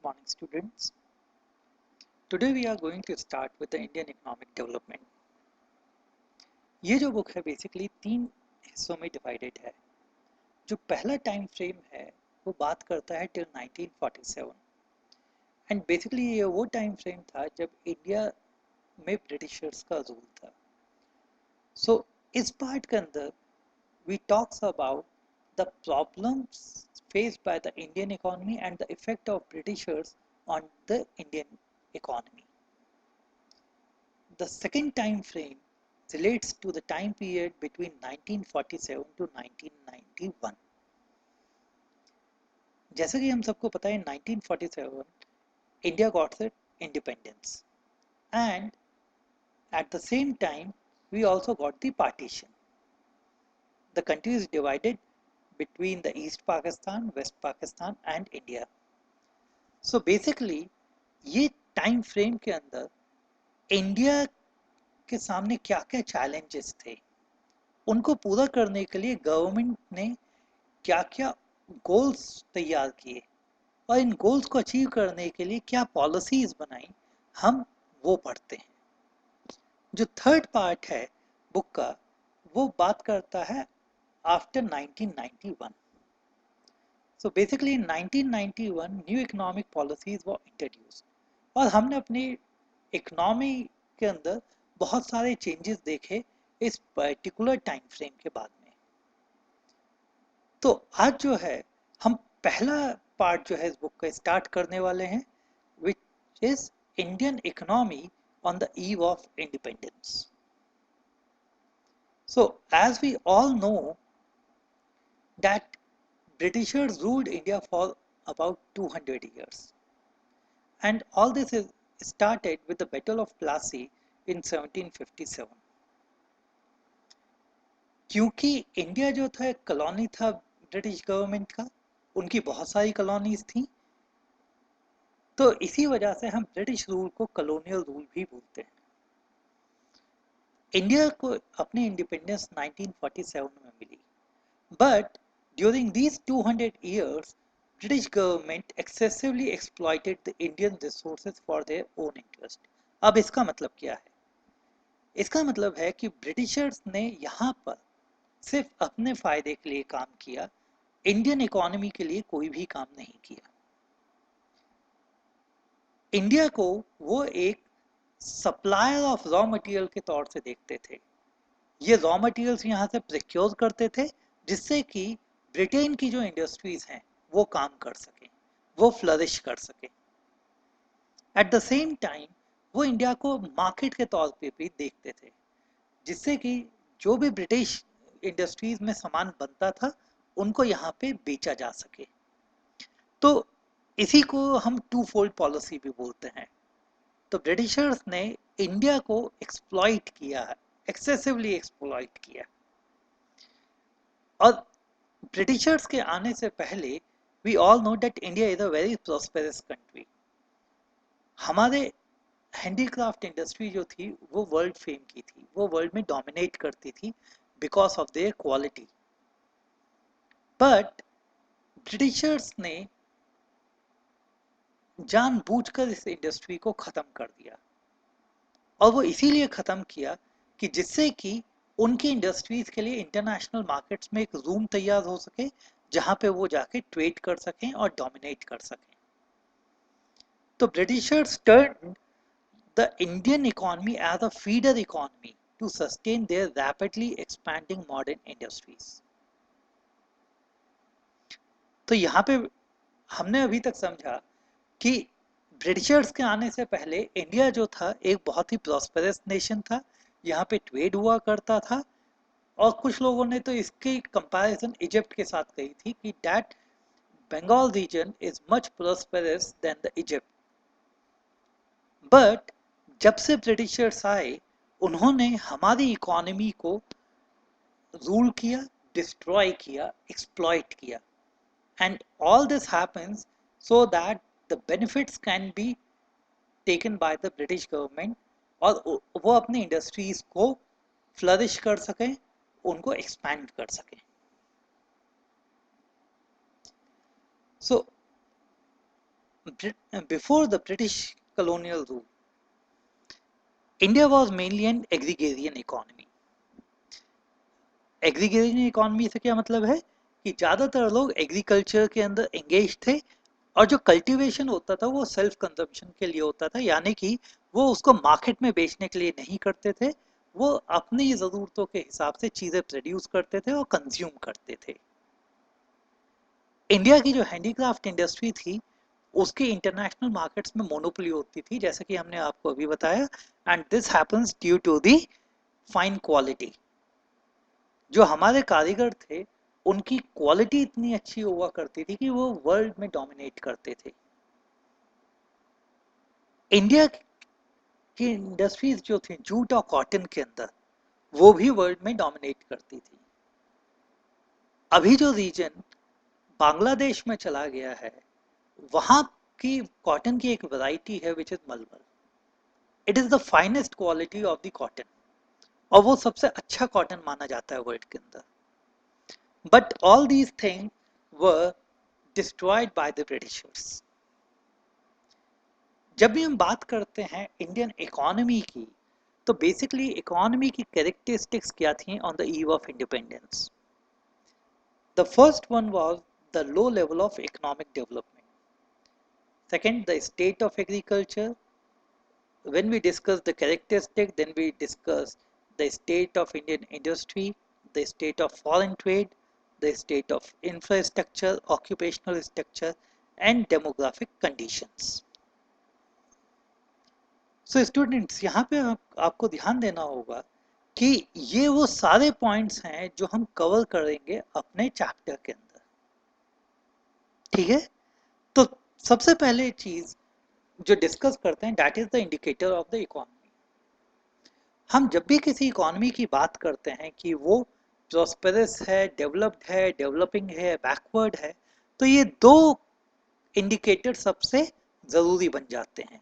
morning, students. Today we are going to start with the Indian economic development. ये जो book है basically 3 हिस्सों में डिवाइडेड है. जो पहला टाइम फ्रेम है वो बात करता है टिल 1947 एंड बेसिकली ये वो टाइम फ्रेम था जब इंडिया में ब्रिटिशर्स का रूल था. सो इस पार्ट के अंदर we talks about the problems faced by the Indian economy and the effect of Britishers on the Indian economy. The second time frame relates to the time period between 1947 to 1991. जैसा कि हम सबको पता है 1947 India got its independence and at the same time we also got the partition. The country is divided between the East Pakistan, West Pakistan and India. So basically ये time frame के अंदर India के सामने क्या क्या challenges थे, उनको पूरा करने के लिए गवर्नमेंट ने क्या क्या गोल्स तैयार किए और इन गोल्स को अचीव करने के लिए क्या पॉलिसीज बनाई, हम वो पढ़ते हैं. जो थर्ड पार्ट है बुक का वो बात करता है after 1991. So basically in 1991 new economic policies were introduced और हमने अपनी इकोनॉमी के अंदर बहुत सारे चेंजेस देखे इस पर्टिकुलर टाइम फ्रेम के बाद में. तो आज जो है हम पहला पार्ट जो है इस बुक का स्टार्ट करने वाले हैं which is Indian economy on the eve of independence. So as we all know that Britishers ruled India for about 200 years and all this is started with the Battle of Plassey in 1757. क्योंकि India जो था एक colony था British government का, उनकी बहुत सारी colonies थी, तो इसी वजह से हम ब्रिटिश रूल को कॉलोनियल रूल भी बोलते हैं. इंडिया को अपनी इंडिपेंडेंस 1947 में मिली, but during these 200 years British government excessively exploited the Indian resources for their own interest. अब इसका मतलब क्या है? इसका मतलब है कि ब्रिटिशर्स ने यहाँ पर सिर्फ अपने फायदे के लिए काम किया, इंडियन इकोनॉमी के लिए कोई भी काम नहीं किया. इंडिया को वो एक सप्लायर ऑफ रॉ मटेरियल के तौर से देखते थे. ये रॉ मटेरियल्स यहाँ से प्रोक्योर करते थे जिससे कि ब्रिटेन की जो इंडस्ट्रीज हैं वो काम कर सके, वो फ्लरिश कर सके. एट द सेम टाइम वो इंडिया को मार्केट के तौर पे भी देखते थे जिससे कि जो भी ब्रिटिश इंडस्ट्रीज में सामान बनता था उनको यहाँ पे बेचा जा सके. तो इसी को हम टू फोल्ड पॉलिसी भी बोलते हैं. तो ब्रिटिशर्स ने इंडिया को एक्सप्लॉइट किया है, एक्सेसिवली एक्सप्लॉइट किया. और ब्रिटिशर्स के आने से पहले we all know that India is a very prosperous country. हमारे हैंडीक्राफ्ट इंडस्ट्री जो थी वो वर्ल्ड फेम की थी, वो वर्ल्ड में डोमिनेट करती थी because of their quality. But Britishers ने जानबूझकर इस इंडस्ट्री को खत्म कर दिया और वो इसीलिए खत्म किया कि जिससे कि उनकी इंडस्ट्रीज के लिए इंटरनेशनल मार्केट्स में एक रूम तैयार हो सके जहां पे वो जाके ट्रेड कर सकें और डोमिनेट कर सकें. तो Britishers turn the Indian economy as a feeder economy to sustain their rapidly expanding modern industries. तो यहाँ पे हमने अभी तक समझा कि ब्रिटिशर्स के आने से पहले इंडिया जो था एक बहुत ही प्रॉस्पेरस नेशन था, यहाँ पे ट्रेड हुआ करता था और कुछ लोगों ने तो इसकी कंपैरिजन इजिप्ट के साथ कही थी कि that Bengal region is much prosperous than the Egypt. But जब से ब्रिटिशर्स आए उन्होंने हमारी इकोनॉमी को रूल किया, डिस्ट्रॉय किया, एक्सप्लॉइट किया and all this happens so that the benefits can be taken by the British government और वो अपनी इंडस्ट्रीज को फ्लरिश कर सकें, उनको एक्सपैंड कर सकें. सो before the British colonial rule, India was mainly an agrarian economy. Agriculture economy से क्या मतलब है कि ज़्यादातर लोग एग्रीकल्चर के अंदर एंगेज थे और जो कल्टीवेशन होता था वो सेल्फ कंजम्पशन के लिए होता था, यानी कि वो उसको मार्केट में बेचने के लिए नहीं करते थे, वो अपनी ज़रूरतों के हिसाब से चीज़ें प्रोड्यूस करते थे और कंज्यूम करते थे। इंडिया की जो हैंडीक्राफ्ट इंडस्ट्री थी उसकी इंटरनेशनल मार्केट्स में मोनोपोली होती थी, जैसे कि हमने आपको अभी बताया, and this happens due to the fine quality. जो हमारे कारीगर थे उनकी क्वालिटी इतनी अच्छी हुआ करती थी कि वो वर्ल्ड में डोमिनेट करते थे। इंडिया की इंडस्ट्रीज जो थी जूट और कॉटन के अंदर, वो भी वर्ल्ड में डोमिनेट करती थी। अभी जो रीजन बांग्लादेश में चला गया है, वहां की कॉटन की एक वैरायटी है विच इज मलमल। It is the finest quality of the cotton और वो सबसे अच्छा कॉटन माना जाता है वर्ल्ड के अंदर। But all these things were destroyed by the Britishers. जब भी हम बात करते हैं इंडियन इकोनॉमी की, तो बेसिकली इकोनॉमी की कैरेक्टरिस्टिक्स क्या थी on the eve of independence. The first one was the low level of economic development, second the state of agriculture. when we discuss the characteristic, then we discuss the state of Indian industry, the state of foreign trade, the state of infrastructure, occupational structure and demographic conditions. So students, यहाँ पे आपको ध्यान देना होगा कि ये वो सारे पॉइंट्स हैं जो हम कवर करेंगे अपने चैप्टर के अंदर। ठीक है, तो सबसे पहले चीज जो डिस्कस करते हैं that is the indicator of the economy. हम जब भी किसी इकोनॉमी की बात करते हैं कि वो प्रॉस्पेरस है, डेवलप्ड है, डेवलपिंग है, बैकवर्ड है, तो ये दो इंडिकेटर सबसे जरूरी बन जाते हैं।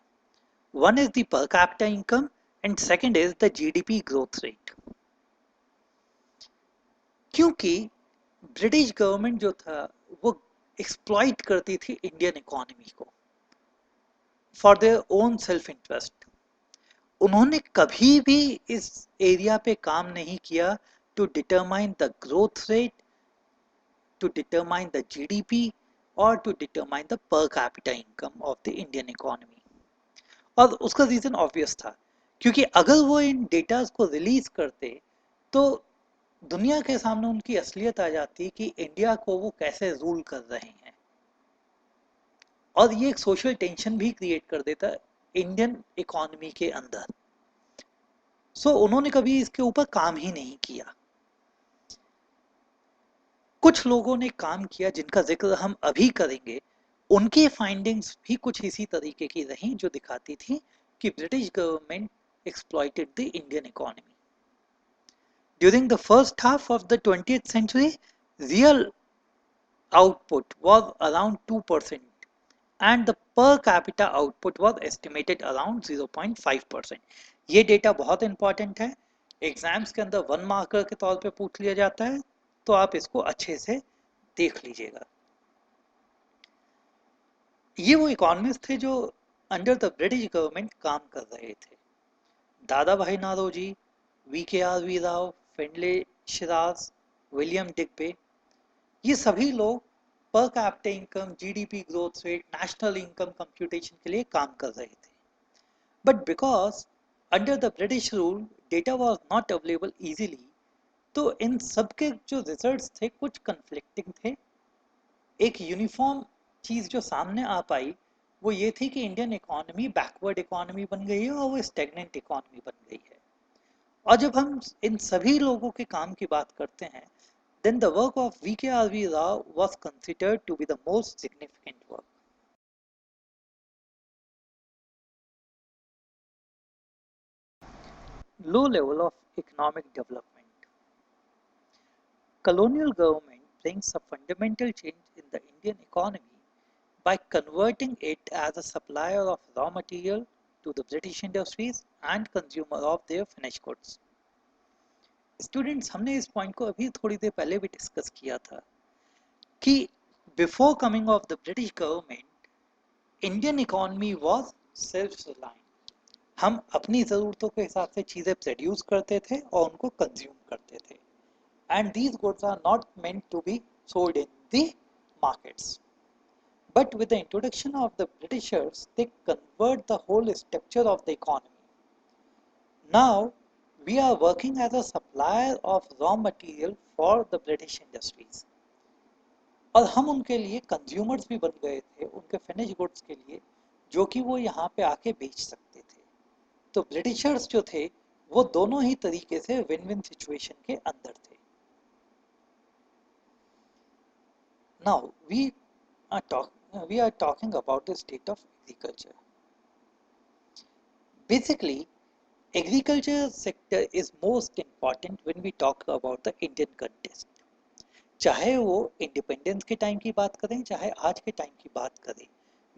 One is the per capita income and second is the GDP growth rate. क्योंकि ब्रिटिश गवर्नमेंट जो था वो एक्सप्लॉइट करती थी इंडियन इकोनॉमी को for their own self interest. उन्होंने कभी भी इस एरिया पे काम नहीं किया to determine the growth rate, to determine the GDP और to determine the per capita income of the Indian economy. और उसका रीजन ऑब्वियस था, क्योंकि अगर वो इन डेटास को रिलीज करते तो दुनिया के सामने उनकी असलियत आ जाती कि इंडिया को वो कैसे रूल कर रहे हैं, और ये एक सोशल टेंशन भी क्रिएट कर देता इंडियन इकोनॉमी के अंदर। सो उन्होंने कभी इसके ऊपर काम ही नहीं किया। कुछ लोगों ने काम किया जिनका जिक्र हम अभी करेंगे, उनकी फाइंडिंग्स भी कुछ इसी तरीके की रही जो दिखाती थी कि British government exploited the Indian economy. During the first half of the 20th century, real output was around 2% and the per capita output was estimated around 0.5%. ये डेटा बहुत इंपॉर्टेंट है, एग्जाम्स के अंदर 1 मार्कर के तौर पे पूछ लिया जाता है, तो आप इसको अच्छे से देख लीजिएगा। ये वो इकोनॉमिस्ट थे जो अंडर द ब्रिटिश गवर्नमेंट काम कर रहे थे। Dadabhai Naoroji, VKR Rao, Findlay Shirras, William Digby, ये सभी लोग per capita income, GDP growth rate, national income computation के लिए काम कर रहे थे। But because under the British rule data was not available easily, तो इन सबके जो रिजल्ट्स थे कुछ कंफ्लिक्टिंग थे। एक यूनिफॉर्म चीज जो सामने आ पाई वो ये थी कि इंडियन इकोनॉमी बैकवर्ड इकोनॉमी बन गई है और वो स्टेगनेंट इकोनॉमी बन गई है। और जब हम इन सभी लोगों के काम की बात करते हैं, then the work of VKR Rao was considered to be the most significant work. Low level of economic development. Colonial government brings a fundamental change in the Indian economy by converting it as a supplier of raw material to the British industries and consumer of their finished goods. Students, हमने इस point को अभी थोड़ी देर पहले भी discuss किया था कि before coming of the British government Indian economy was self reliant. हम अपनी ज़रूरतों के हिसाब से चीज़ें प्रोड्यूस करते थे और उनको कंज्यूम करते थे, and these goods are not meant to be sold in the markets. But with the introduction of the Britishers, they convert the whole structure of the economy. Now, we are working as a supplier of raw material for the British industries. और हम उनके लिए consumers भी बन गए थे, उनके finish goods के लिए, जो कि वो यहाँ पे आके बेच सकते थे। तो ब्रिटिशर्स जो थे वो दोनों ही तरीके से विन विन सिचुएशन के अंदर थे। Now we are talking about the state of agriculture. Basically, agriculture sector is most important when we talk about the Indian context. चाहे वो इंडिपेंडेंस के टाइम की बात करें, चाहे आज के टाइम की बात करें,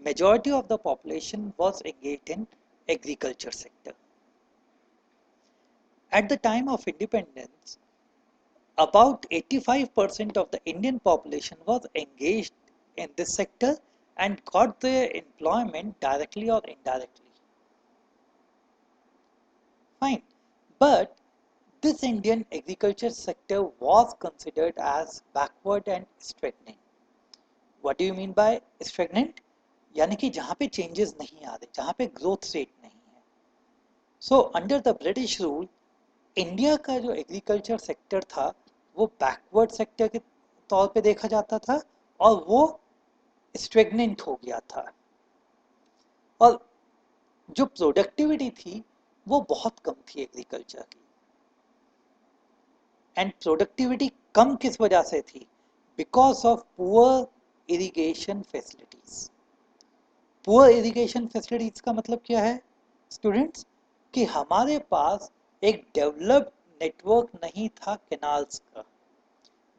majority of the population was engaged in agriculture sector. At the time of independence, about 85% of the Indian population was engaged in this sector and got their employment directly or indirectly. Fine. But this Indian agriculture sector was considered as backward and stagnant. What do you mean by stagnant? यानी कि जहाँ पे changes नहीं आ रहे, जहाँ पे growth rate नहीं है. So under the British rule, India का जो एग्रीकल्चर सेक्टर था वो बैकवर्ड सेक्टर के तौर पे देखा जाता था और वो स्टेगनेंट हो गया था, और जो प्रोडक्टिविटी थी वो बहुत कम थी एग्रीकल्चर की। एंड प्रोडक्टिविटी कम किस वजह से थी? Because of poor irrigation facilities. Poor irrigation facilities का मतलब क्या है स्टूडेंट्स? कि हमारे पास एक डेवलप्ड नेटवर्क नहीं था कैनाल्स का,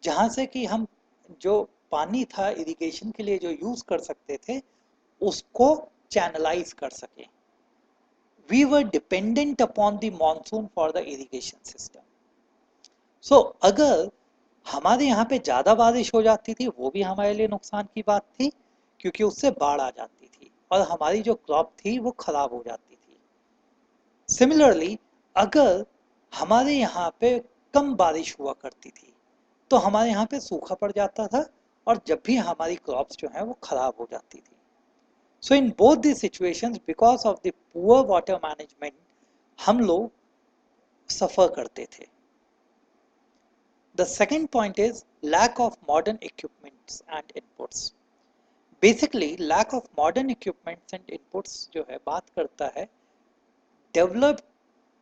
जहाँ से कि हम जो पानी था इरिगेशन के लिए जो यूज कर सकते थे उसको चैनलाइज कर सके। We were dependent upon the monsoon for the irrigation system. So अगर हमारे यहाँ पे ज़्यादा बारिश हो जाती थी वो भी हमारे लिए नुकसान की बात थी, क्योंकि उससे बाढ़ आ जाती थी और हमारी जो क्रॉप थी वो खराब हो जाती थी। सिमिलरली अगर हमारे यहाँ पे कम बारिश हुआ करती थी तो हमारे यहाँ पे सूखा पड़ जाता था और जब भी हमारी क्रॉप्स जो है वो खराब हो जाती थी। So in both the situations because of the poor water management हम लोग सफ़र करते थे। The second point is lack of modern equipments and inputs. Basically lack of modern equipments and inputs जो है बात करता है developed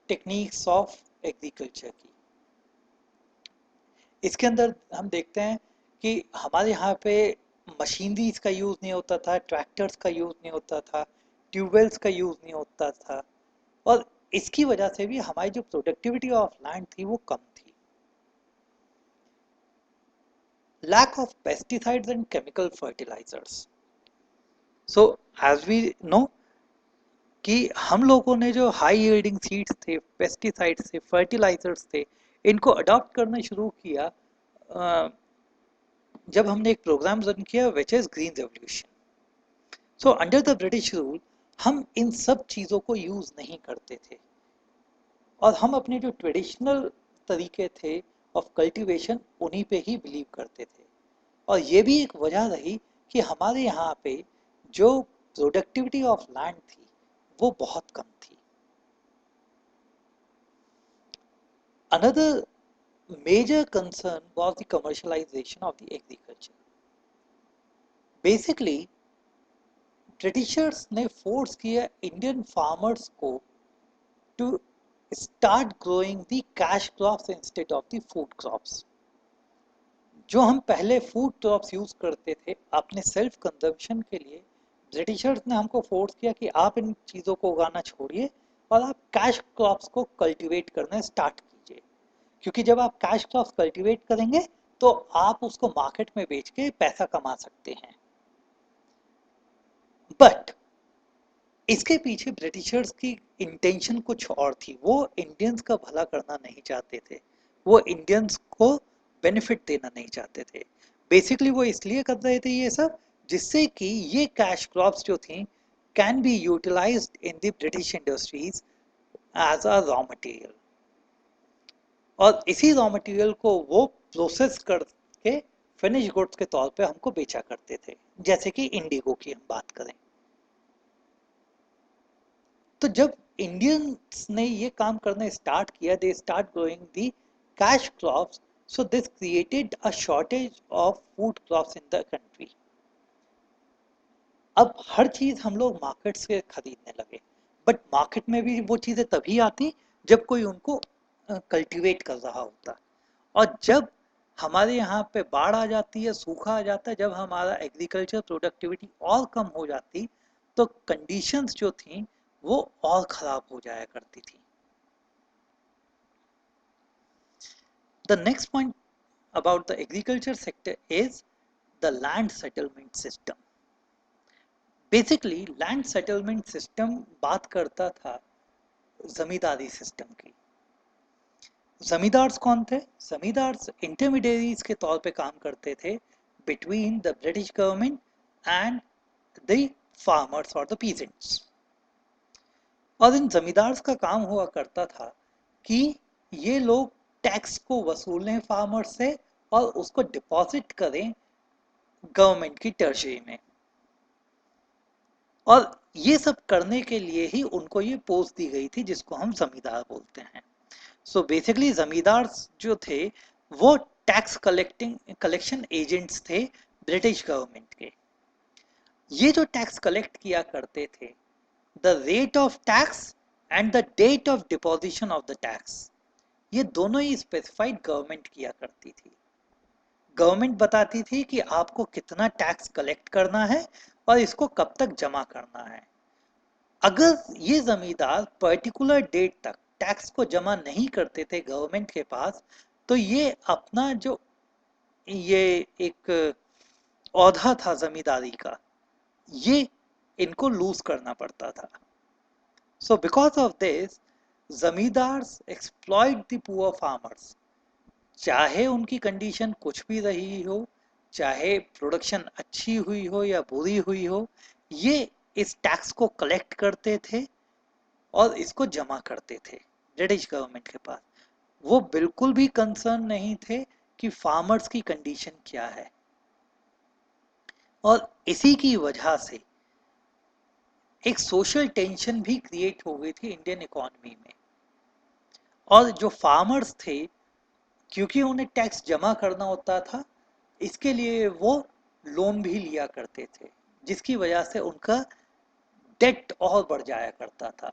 techniques of agriculture की। इसके अंदर हम देखते हैं कि हमारे यहाँ पे मशीनरीज का यूज़ नहीं होता था, ट्रैक्टर्स का यूज़ नहीं होता था, ट्यूबवेल्स का यूज़ नहीं होता था, और इसकी वजह से भी हमारी जो प्रोडक्टिविटी ऑफ लैंड थी वो कम थी। Lack of pesticides and chemical fertilizers. So as we know कि हम लोगों ने जो हाई यील्डिंग सीड्स थे, पेस्टिसाइड्स थे, फर्टिलाइजर्स थे, इनको अडॉप्ट करना शुरू किया जब हमने एक प्रोग्राम रन किया which is green revolution. So under the British rule हम इन सब चीज़ों को यूज़ नहीं करते थे और हम अपने जो ट्रेडिशनल तरीके थे ऑफ कल्टीवेशन उन्हीं पे ही बिलीव करते थे, और ये भी एक वजह रही कि हमारे यहाँ पे जो प्रोडक्टिविटी ऑफ लैंड थी वो बहुत कम थी। Another major concern was the commercialisation of the agriculture. Basically Britishers ने फोर्स किया इंडियन फार्मर्स को to start growing the cash crops instead of the food crops. जो हम पहले फूड क्रॉप्स यूज करते थे अपने सेल्फ कंजम्पशन के लिए, ब्रिटिशर्स ने हमको फोर्स किया कि आप इन चीज़ों को उगाना छोड़िए और आप कैश क्रॉप्स को कल्टीवेट करना स्टार्ट कीजिए, क्योंकि जब आप कैश क्रॉप्स कल्टीवेट करेंगे तो आप उसको मार्केट में बेच के पैसा कमा सकते हैं। बट इसके पीछे ब्रिटिशर्स की इंटेंशन कुछ और थी। वो इंडियंस का भला करना नहीं चाहते थे, वो इंडियंस को बेनिफिट देना नहीं चाहते थे। बेसिकली वो इसलिए कर रहे थे ये सब जिससे कि ये कैश क्रॉप्स जो थी can be utilized in the British industries as a raw material, और इसी रॉ मटेरियल को वो प्रोसेस करके फिनिश गुड्स के तौर पे हमको बेचा करते थे, जैसे कि इंडिगो की हम बात करें। तो जब इंडियंस ने ये काम करना स्टार्ट किया, they start growing the cash crops, so this created a shortage of food crops in the country. अब हर चीज हम लोग मार्केट से खरीदने लगे, बट मार्केट में भी वो चीजें तभी आती जब कोई उनको कल्टीवेट कर रहा होता, और जब हमारे यहाँ पे बाढ़ आ जाती है, सूखा आ जाता है, जब हमारा एग्रीकल्चर प्रोडक्टिविटी और कम हो जाती, तो कंडीशंस जो थी वो और खराब हो जाया करती थी। The next point about the agriculture sector is the land settlement system. Basically land settlement system बात करता था जमींदारी सिस्टम की। जमींदार्स कौन थे? जमींदार्स इंटरमीडियरीज के तौर पे काम करते थे between the British government and the farmers और द पीजेंट्स। और इन जमींदार्स का काम हुआ करता था कि ये लोग टैक्स को वसूलें फार्मर्स से और उसको डिपॉजिट करें गवर्नमेंट की ट्रेजरी में, और ये सब करने के लिए ही उनको ये पोस्ट दी गई थी जिसको हम जमींदार बोलते हैं। सो बेसिकली जमींदार जो थे वो टैक्स कलेक्शन एजेंट्स थे ब्रिटिश गवर्नमेंट के। ये जो टैक्स कलेक्ट किया करते थे, the rate of tax and the date of deposition of the tax, ये दोनों ही स्पेसिफाइड गवर्नमेंट किया करती थी। गवर्नमेंट बताती थी कि आपको कितना टैक्स कलेक्ट करना है और इसको कब तक जमा करना है। अगर ये जमींदार पर्टिकुलर डेट तक टैक्स को जमा नहीं करते थे गवर्नमेंट के पास, तो ये अपना जो ये एक औहदा था जमींदारी का, ये इनको लूज करना पड़ता था। So because of this zamindars exploit the poor farmers, चाहे उनकी कंडीशन कुछ भी रही हो, चाहे प्रोडक्शन अच्छी हुई हो या बुरी हुई हो, ये इस टैक्स को कलेक्ट करते थे और इसको जमा करते थे ब्रिटिश गवर्नमेंट के पास। वो बिल्कुल भी कंसर्न नहीं थे कि फार्मर्स की कंडीशन क्या है, और इसी की वजह से एक सोशल टेंशन भी क्रिएट हो गई थी इंडियन इकोनॉमी में। और जो फार्मर्स थे, क्योंकि उन्हें टैक्स जमा करना होता था, इसके लिए वो लोन भी लिया करते थे, जिसकी वजह से उनका डेट और बढ़ जाया करता था।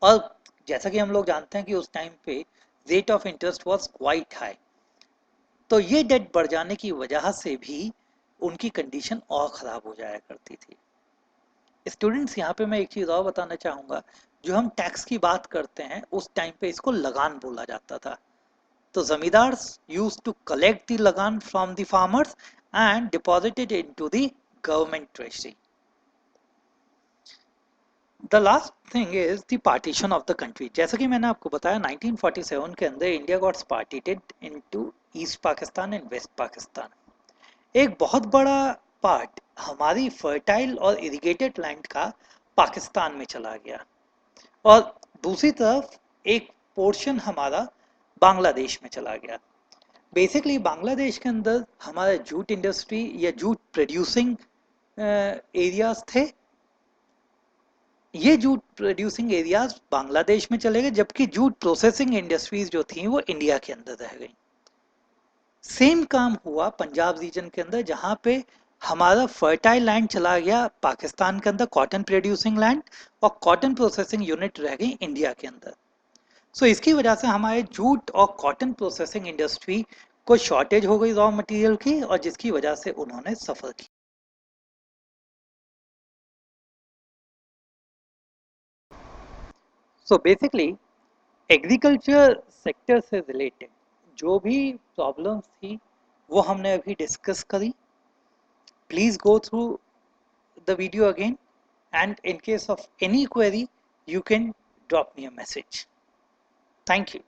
और जैसा कि हम लोग जानते हैं कि उस टाइम पे rate of interest was quite high, तो ये डेट बढ़ जाने की वजह से भी उनकी कंडीशन और ख़राब हो जाया करती थी। स्टूडेंट्स, यहाँ पे मैं एक चीज़ और बताना चाहूँगा, जो हम टैक्स की बात करते हैं उस टाइम पे इसको लगान बोला जाता था। तो zamindars used to collect the lagaan from the farmers and deposited into the government treasury. The last thing is the partition of the country. जैसा कि मैंने आपको बताया 1947 के अंदर India got partitioned into East Pakistan and West Pakistan. एक बहुत बड़ा पार्ट हमारी फर्टाइल और इरिगेटेड लैंड का पाकिस्तान में चला गया, और दूसरी तरफ एक पोर्शन हमारा बांग्लादेश में चला गया। बेसिकली बांग्लादेश के अंदर हमारा जूट इंडस्ट्री या जूट प्रोड्यूसिंग एरियाज थे। ये जूट प्रोड्यूसिंग एरियाज बांग्लादेश में चले गए, जबकि जूट प्रोसेसिंग इंडस्ट्रीज जो थी वो इंडिया के अंदर रह गई। सेम काम हुआ पंजाब रीजन के अंदर, जहां पे हमारा फर्टाइल लैंड चला गया पाकिस्तान के अंदर, कॉटन प्रोड्यूसिंग लैंड, और कॉटन प्रोसेसिंग यूनिट रह गई इंडिया के अंदर। सो इसकी वजह से हमारे जूट और कॉटन प्रोसेसिंग इंडस्ट्री को शॉर्टेज हो गई रॉ मटेरियल की, और जिसकी वजह से उन्होंने सफर किया। सो बेसिकली एग्रीकल्चर सेक्टर से रिलेटेड जो भी प्रॉब्लम्स थी वो हमने अभी डिस्कस करी। Please go through the video again, and in case of any query you can drop me a message. Thank you.